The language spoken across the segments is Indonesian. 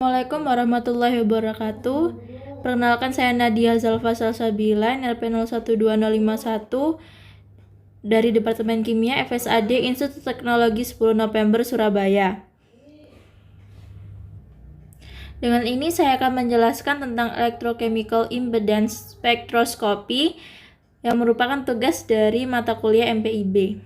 Assalamualaikum warahmatullahi wabarakatuh. Perkenalkan, saya Nadia Zalfa Salsabila, NLP 012051 dari Departemen Kimia FSAD Institut Teknologi 10 November Surabaya. Dengan ini saya akan menjelaskan tentang electrochemical impedance spectroscopy yang merupakan tugas dari mata kuliah MPIB.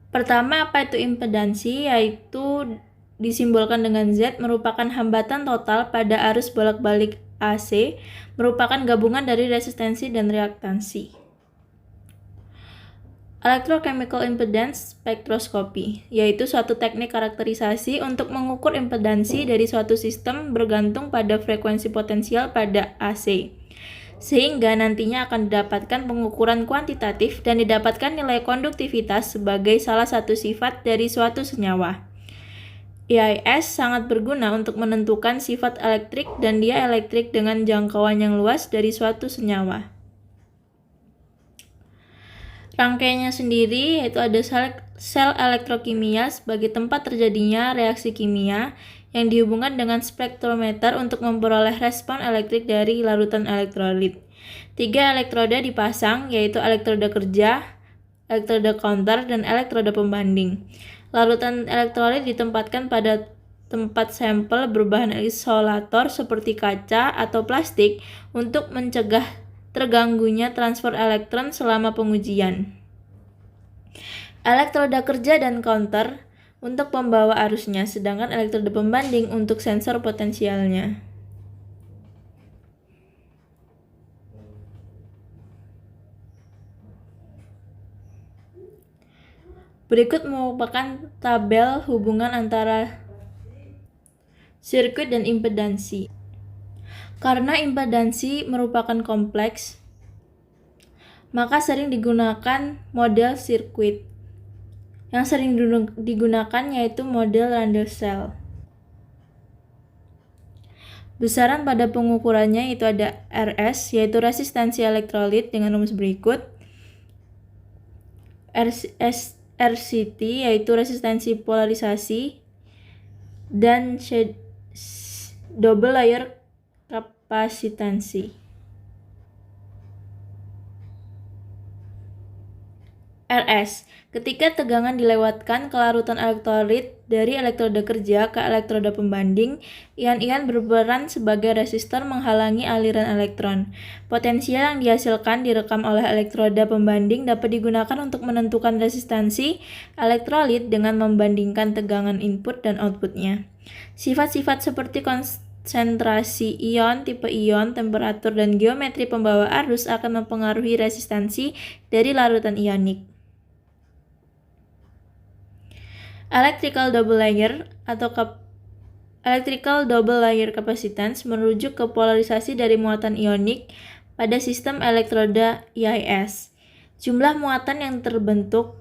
Pertama, apa itu impedansi? Yaitu disimbolkan dengan Z, merupakan hambatan total pada arus bolak-balik AC, merupakan gabungan dari resistensi dan reaktansi. Electrochemical impedance spectroscopy, yaitu suatu teknik karakterisasi untuk mengukur impedansi dari suatu sistem bergantung pada frekuensi potensial pada AC, sehingga nantinya akan didapatkan pengukuran kuantitatif dan didapatkan nilai konduktivitas sebagai salah satu sifat dari suatu senyawa. EIS sangat berguna untuk menentukan sifat elektrik dan dielektrik dengan jangkauan yang luas dari suatu senyawa. Rangkaiannya sendiri yaitu ada sel elektrokimia sebagai tempat terjadinya reaksi kimia yang dihubungkan dengan spektrometer untuk memperoleh respon elektrik dari larutan elektrolit. 3 elektroda dipasang, yaitu elektroda kerja, elektroda counter, dan elektroda pembanding. Larutan elektrolit ditempatkan pada tempat sampel berbahan isolator seperti kaca atau plastik untuk mencegah terganggunya transfer elektron selama pengujian. Elektroda kerja dan counter untuk pembawa arusnya, sedangkan elektroda pembanding untuk sensor potensialnya. Berikut merupakan tabel hubungan antara sirkuit dan impedansi. Karena impedansi merupakan kompleks, maka sering digunakan model sirkuit. Yang sering digunakan yaitu model Randall-Cell. Besaran pada pengukurannya itu ada RS, yaitu resistansi elektrolit dengan rumus berikut. RCT, yaitu resistansi polarisasi, dan double layer kapasitansi. RS, ketika tegangan dilewatkan ke larutan elektrolit dari elektroda kerja ke elektroda pembanding, ion-ion berperan sebagai resistor menghalangi aliran elektron. Potensial yang dihasilkan direkam oleh elektroda pembanding dapat digunakan untuk menentukan resistansi elektrolit dengan membandingkan tegangan input dan outputnya. Sifat-sifat seperti konsentrasi ion, tipe ion, temperatur, dan geometri pembawa arus akan mempengaruhi resistansi dari larutan ionik. Electrical double layer capacitance merujuk ke polarisasi dari muatan ionik pada sistem elektroda EIS. Jumlah muatan yang terbentuk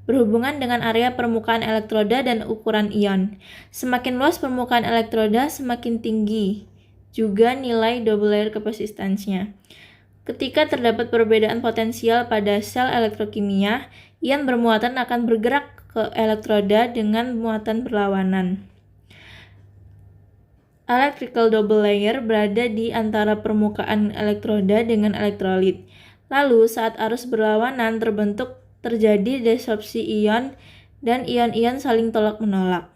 berhubungan dengan area permukaan elektroda dan ukuran ion. Semakin luas permukaan elektroda, semakin tinggi juga nilai double layer capacitance-nya. Ketika terdapat perbedaan potensial pada sel elektrokimia, ion bermuatan akan bergerak ke elektroda dengan muatan berlawanan. Electrical double layer berada di antara permukaan elektroda dengan elektrolit. Lalu saat arus berlawanan terjadi desorpsi ion dan ion-ion saling tolak-menolak.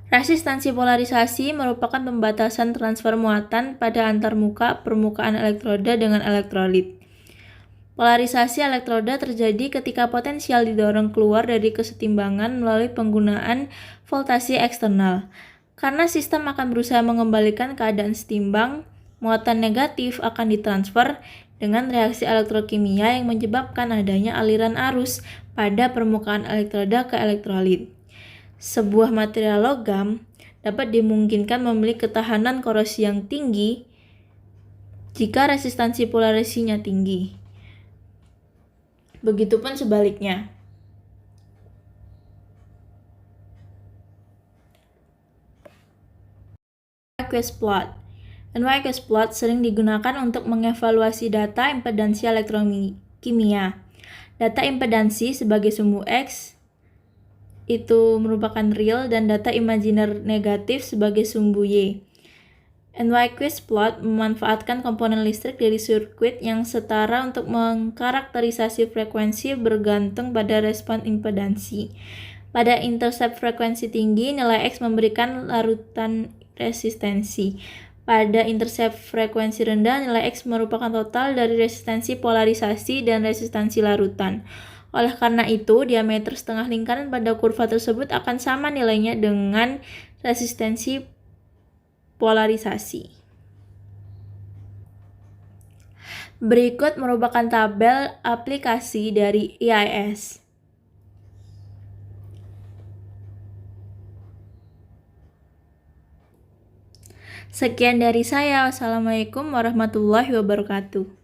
Resistansi polarisasi merupakan pembatasan transfer muatan pada antarmuka permukaan elektroda dengan elektrolit. Polarisasi elektroda terjadi ketika potensial didorong keluar dari kesetimbangan melalui penggunaan voltase eksternal. Karena sistem akan berusaha mengembalikan keadaan setimbang, muatan negatif akan ditransfer dengan reaksi elektrokimia yang menyebabkan adanya aliran arus pada permukaan elektroda ke elektrolit. Sebuah material logam dapat dimungkinkan memiliki ketahanan korosi yang tinggi jika resistansi polarisasinya tinggi. Begitupun sebaliknya. Nyquist plot. Nyquist plot sering digunakan untuk mengevaluasi data impedansi elektrokimia. Data impedansi sebagai sumbu X itu merupakan real dan data imajiner negatif sebagai sumbu Y. Nyquist plot memanfaatkan komponen listrik dari sirkuit yang setara untuk mengkarakterisasi frekuensi bergantung pada respon impedansi. Pada intercept frekuensi tinggi, nilai X memberikan larutan resistensi. Pada intercept frekuensi rendah, nilai X merupakan total dari resistensi polarisasi dan resistansi larutan. Oleh karena itu, diameter setengah lingkaran pada kurva tersebut akan sama nilainya dengan resistensi polarisasi. Berikut merupakan tabel aplikasi dari IIS. Sekian dari saya. Wassalamualaikum warahmatullahi wabarakatuh.